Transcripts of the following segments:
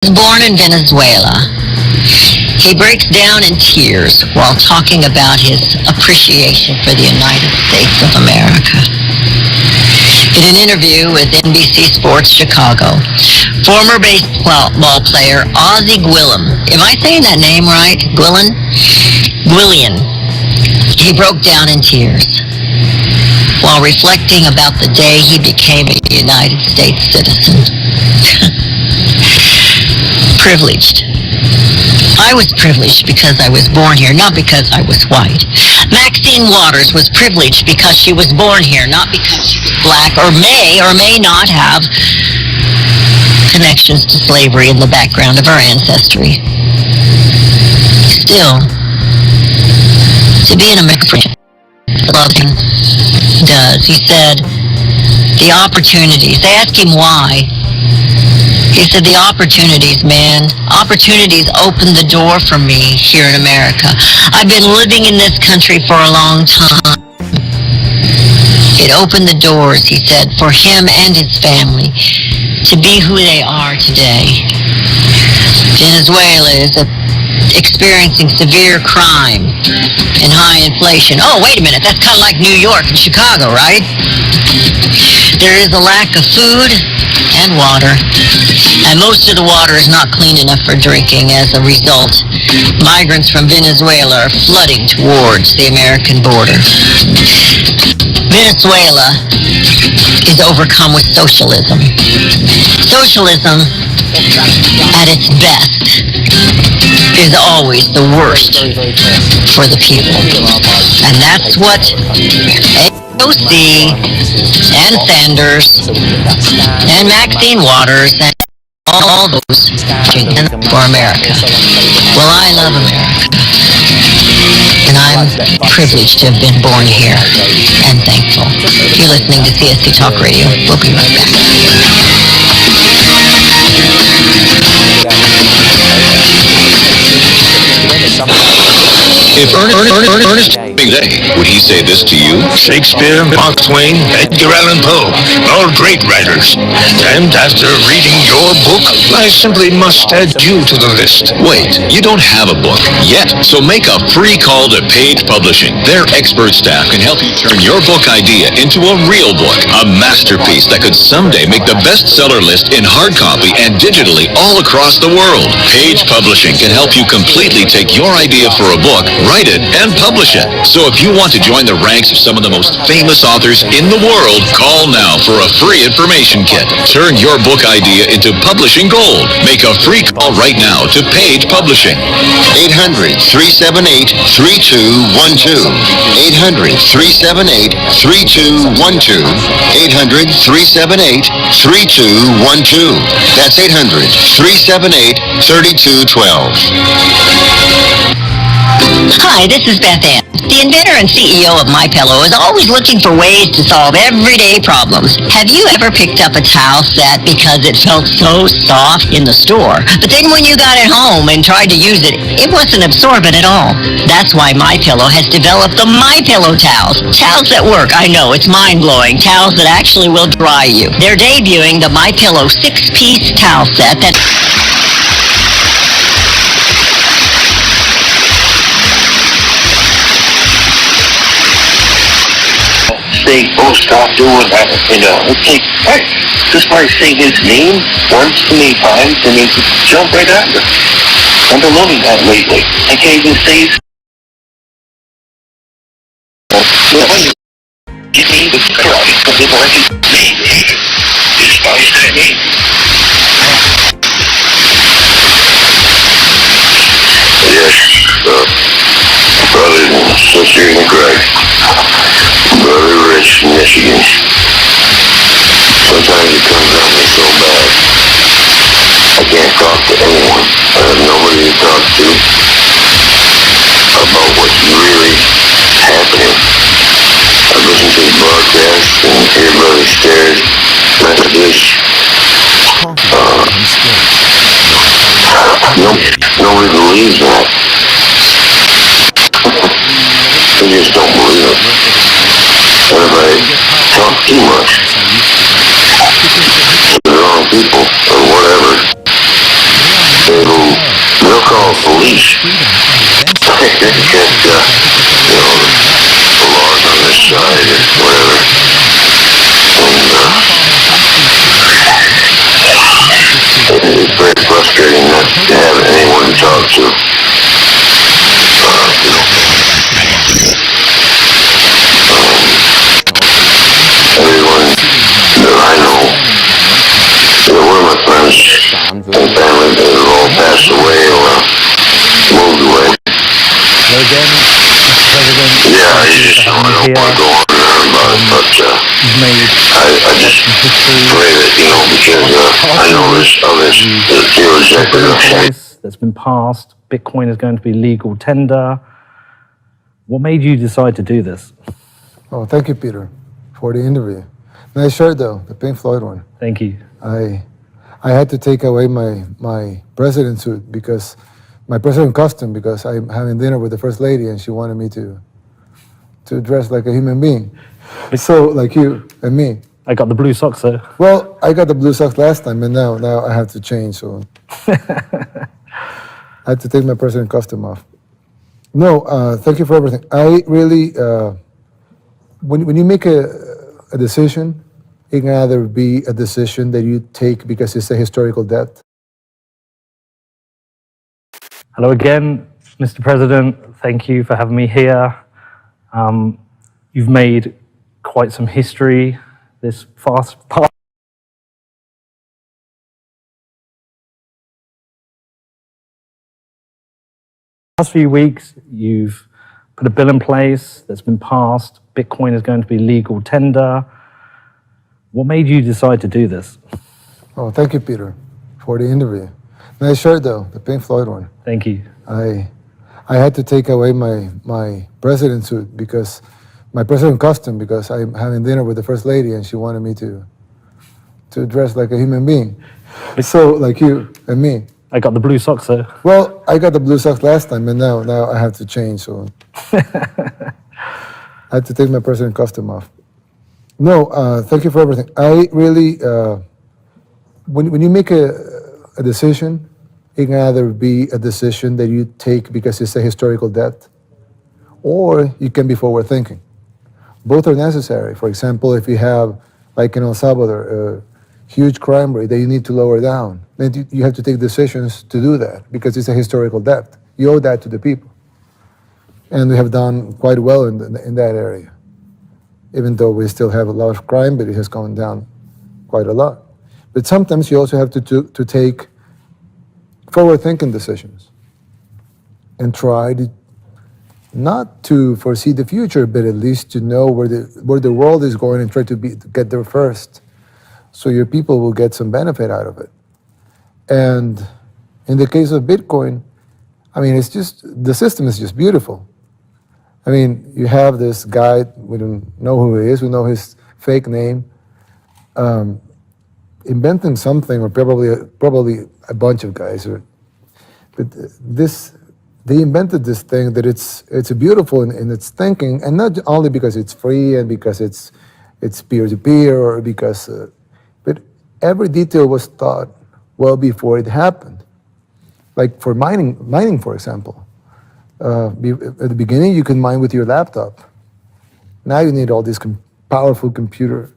was born in Venezuela. He breaks down in tears while talking about his appreciation for the United States of America. In an interview with NBC Sports Chicago, former baseball player Ozzie Gwillim, am I saying that name right? Gwillian. He broke down in tears while reflecting about the day he became a United States citizen. Privileged. I was privileged because I was born here, not because I was white. Maxine Waters was privileged because she was born here, not because she was black or may not have connections to slavery in the background of her ancestry. Still, to be an American, loving does. He said, the opportunities. They asked him why. He said, the opportunities, man. Opportunities opened the door for me here in America. I've been living in this country for a long time. It opened the doors, he said, for him and his family to be who they are today. Venezuela is experiencing severe crime and high inflation. Oh, wait a minute. That's kind of like New York and Chicago, right? There is a lack of food and water, and most of the water is not clean enough for drinking. As a result, migrants from Venezuela are flooding towards the American border. Venezuela is overcome with socialism. Socialism, at its best, is always the worst for the people. And that's what AOC and Sanders and Maxine Waters and all those for America. Well, I love America. And I'm privileged to have been born here and thankful. You're listening to CSC Talk Radio. We'll be right back. If Ernest Hemingway, would he say this to you? Shakespeare, Mark Twain, Edgar Allan Poe, all great writers. And after reading your book, I simply must add you to the list. Wait, you don't have a book yet, so make a free call to Page Publishing. Their expert staff can help you turn your book idea into a real book, a masterpiece that could someday make the bestseller list in hard copy and digitally all across the world. Page Publishing can help you completely take your idea for a book, write it, and publish it. So if you want to join the ranks of some of the most famous authors in the world, call now for a free information kit. Turn your book idea into publishing gold. Make a free call right now to Page Publishing. 800-378-3212. 800-378-3212. 800-378-3212. That's 800-378-3212. Hi, this is Beth Ann. The inventor and CEO of MyPillow is always looking for ways to solve everyday problems. Have you ever picked up a towel set because it felt so soft in the store, but then when you got it home and tried to use it, it wasn't absorbent at all? That's why MyPillow has developed the MyPillow towels. Towels that work, I know, it's mind-blowing. Towels that actually will dry you. They're debuting the MyPillow 6-piece towel set that... Say, oh, stop doing that. It's like, hey, just by saying his name once too many times, and he jump right after. I've been loving that lately. I can't even say his give me the cry, because if I can say despise that name. Yes, brothers and sisters in Christ. Brother Rich from Michigan. Sometimes it comes on me so bad. I can't talk to anyone. I have nobody to talk to about what's really happening. I listen to the broadcast and hear Brother Stairs messages. Nobody believes that. They just don't believe it. And if I talk too much to the wrong people or whatever, call the police. Get, the laws on this side or whatever. And it's very frustrating not to have anyone to talk to. Everyone that I know, one of my friends and family that have all passed away or moved away. Yeah, I just don't want to go on and on about it, but I just pray that, because I know there's others that feel exactly the same. That's been passed. Bitcoin is going to be legal tender. What made you decide to do this? Oh, thank you, Peter, for the interview. Nice shirt, though, the Pink Floyd one. Thank you. I had to take away my president suit because my president costume because I'm having dinner with the first lady and she wanted me to dress like a human being. So like you and me. I got the blue socks though. Well, I got the blue socks last time, and now I have to change. So I had to take my president costume off. No, thank you for everything. I really, when you make a decision, it can either be a decision that you take because it's a historical debt. Hello again, Mr. President. Thank you for having me here. You've made quite some history this past few weeks. You've put a bill in place that's been passed. Bitcoin is going to be legal tender. What made you decide to do this? Oh, thank you, Peter, for the interview. Nice shirt, though, the Pink Floyd one. Thank you. I had to take away my president suit because my president costume because I'm having dinner with the first lady and she wanted me to dress like a human being. So like you and me. I got the blue socks though. Well, I got the blue socks last time, and now I have to change. So I had to take my president costume off. No, thank you for everything. I really, when you make a decision, it can either be a decision that you take because it's a historical debt, or you can be forward thinking. Both are necessary. For example, if you have, like in El Salvador, a huge crime rate that you need to lower down, then you have to take decisions to do that because it's a historical debt. You owe that to the people. And we have done quite well in that area. Even though we still have a lot of crime, but it has gone down quite a lot. But sometimes you also have to take forward-thinking decisions and try to not to foresee the future, but at least to know where the world is going and try to get there first, so your people will get some benefit out of it. And in the case of Bitcoin, I mean, it's just the system is just beautiful. I mean, you have this guy, we don't know who he is, we know his fake name, inventing something, or probably a bunch of guys, but they invented this thing that it's beautiful in its thinking, and not only because it's free and because it's peer-to-peer, or because, but every detail was thought well before it happened. Like for mining, for example. At the beginning, you could mine with your laptop. Now you need all these powerful computer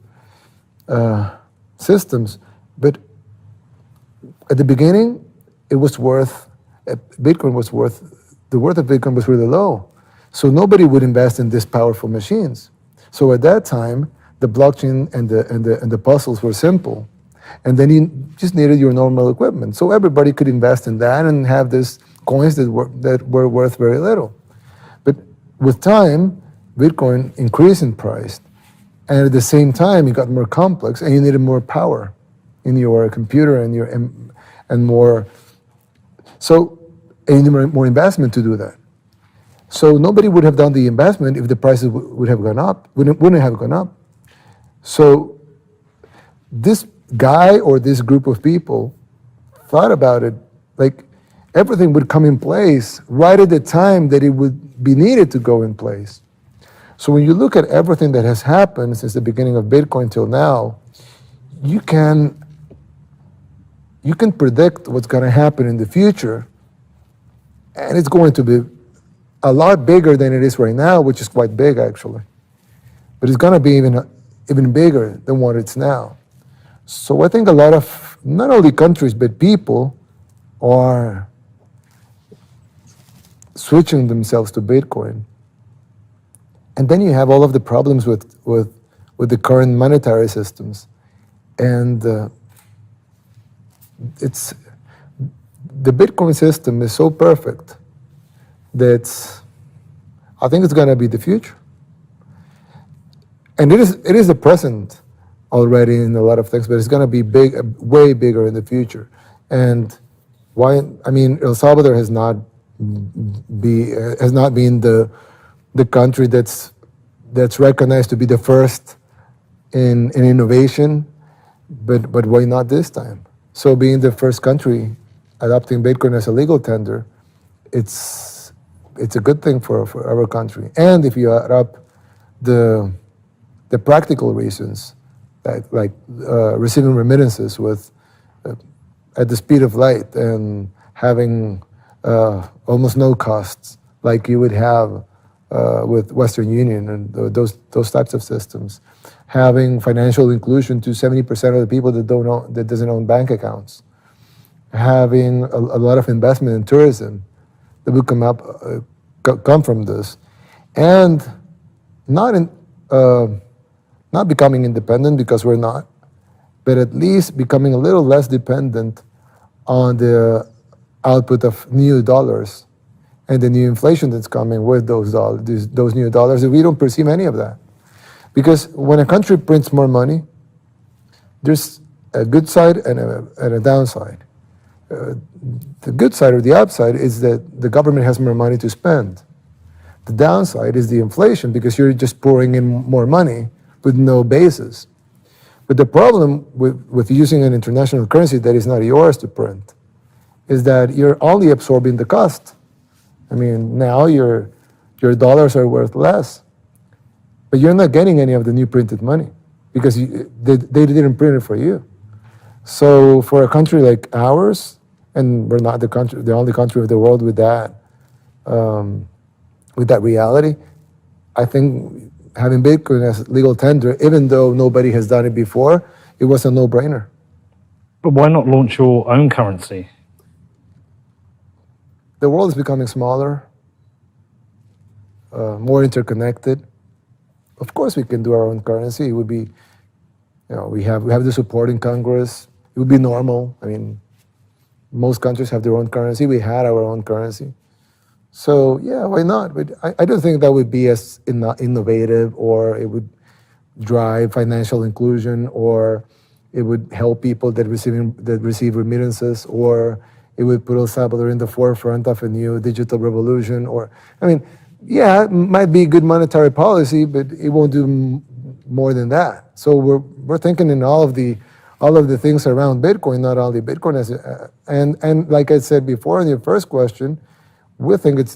systems. But at the beginning, it was worth, the worth of Bitcoin was really low. So nobody would invest in these powerful machines. So at that time, the blockchain and the puzzles were simple. And then you just needed your normal equipment. So everybody could invest in that and have these coins that were worth very little. But with time, Bitcoin increased in price. And at the same time, it got more complex and you needed more power in your computer and more, so, and more investment to do that. So nobody would have done the investment if the prices would have gone up, wouldn't have gone up. So this guy or this group of people thought about it like everything would come in place right at the time that it would be needed to go in place. So when you look at everything that has happened since the beginning of Bitcoin till now, you can predict what's going to happen in the future And it's going to be a lot bigger than it is right now, which is quite big actually. But it's going to be even bigger than what it's now. So I think a lot of, not only countries, but people are switching themselves to Bitcoin. And then you have all of the problems with the current monetary systems. And it's, the Bitcoin system is so perfect that I think it's going to be the future. And it is the present already in a lot of things, but it's going to be big, way bigger in the future. And why? I mean, El Salvador has not been the country that's recognized to be the first in innovation, but why not this time? So being the first country adopting Bitcoin as a legal tender, it's a good thing for our country. And if you add up the practical reasons, like receiving remittances with at the speed of light and having almost no costs, like you would have with Western Union and those types of systems, having financial inclusion to 70% of the people that doesn't own bank accounts, having a lot of investment in tourism that will come from this, and not becoming independent, because we're not, but at least becoming a little less dependent on the output of new dollars and the new inflation that's coming with those new dollars. And we don't perceive any of that. Because when a country prints more money, there's a good side and a downside. The good side or the upside is that the government has more money to spend. The downside is the inflation, because you're just pouring in more money with no basis. But the problem with using an international currency that is not yours to print is that you're only absorbing the cost. I mean, now your dollars are worth less, but you're not getting any of the new printed money because they didn't print it for you. So for a country like ours, and we're not the only country of the world with that reality, I think having Bitcoin as legal tender, even though nobody has done it before, it was a no-brainer. But why not launch your own currency? The world is becoming smaller, more interconnected. Of course, we can do our own currency. It would be, we have the support in Congress. It would be normal. I mean, most countries have their own currency. We had our own currency. So yeah, why not? But I don't think that would be as innovative, or it would drive financial inclusion, or it would help people that receive remittances, or it would put El Salvador in the forefront of a new digital revolution. Or, I mean, yeah, it might be good monetary policy, but it won't do more than that. So we're thinking in all of the things around Bitcoin, not only Bitcoin and like I said before in your first question, we think it's